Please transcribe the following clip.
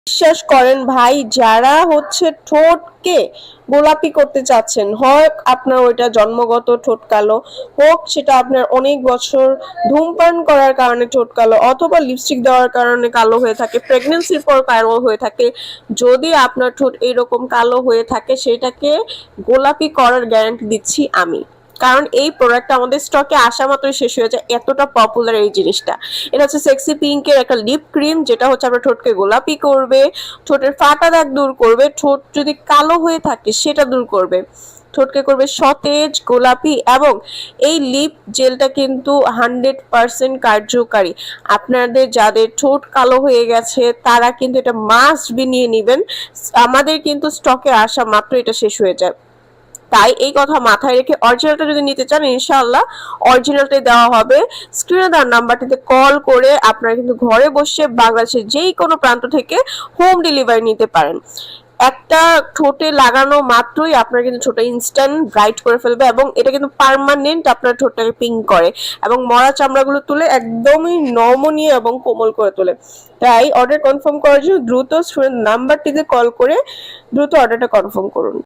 বিশ্বাস করেন ভাই, যারা হচ্ছে ঠোঁটকে গোলাপি করতে চাচ্ছেন, হয় আপনার ওইটা জন্মগত ঠোঁট কালো, হোক সেটা আপনার অনেক বছর ধূমপান করার কারণে ঠোঁট কালো, অথবা লিপস্টিক দেওয়ার কারণে কালো হয়ে থাকে, প্রেগনেন্সির পর কালো হয়ে থাকে, যদি আপনার ঠোঁট এরকম কালো হয়ে থাকে সেটাকে গোলাপি করার গ্যারান্টি দিচ্ছি আমি। কারণ এই প্রোডাক্টটা আমাদের স্টকে আসা মাত্রই শেষ হয়ে যায়, এতটা পপুলার এই জিনিসটা। এটা হচ্ছে সেক্সি পিঙ্কের একটা লিপ ক্রিম, যেটা হচ্ছে আপনার ঠোঁটকে গোলাপি করবে, ঠোঁটের ফাটা দাগ দূর করবে, ঠোঁট যদি কালো হয়ে থাকে সেটা দূর করবে, ঠোঁটকে করবে সতেজ গোলাপি। এবং এই লিপ জেলটা কিন্তু 100% কার্যকারী। আপনাদের যাদের ঠোঁট কালো হয়ে গেছে তারা কিন্তু এটা মাস্ট বি নিয়ে নেবেন, আমাদের কিন্তু স্টকে আসা মাত্র এটা শেষ হয়ে যায়। তাই এই কথা মাথায় রেখে অরিজিনালটা যদি নিতে চান, ইনশাআল্লাহ অরিজিনালটাই দেওয়া হবে। স্ক্রিনে দেওয়ার নাম্বারটিতে কল করে আপনারা কিন্তু ঘরে বসে বাংলাদেশের যেই কোনো প্রান্ত থেকে হোম ডেলিভারি নিতে পারেন। একটা ঠোঁটে লাগানো মাত্রই আপনার কিন্তু ঠোঁটে ইনস্ট্যান্ট ব্রাইট করে ফেলবে, এবং এটা কিন্তু পার্মানেন্ট আপনার ঠোঁটটাকে পিঙ্ক করে এবং মরা চামড়াগুলো তুলে একদমই নমনীয় এবং কোমল করে তোলে। তাই অর্ডার কনফার্ম করার জন্য দ্রুত স্ক্রিনের নাম্বারটিতে কল করে দ্রুত অর্ডারটা কনফার্ম করুন।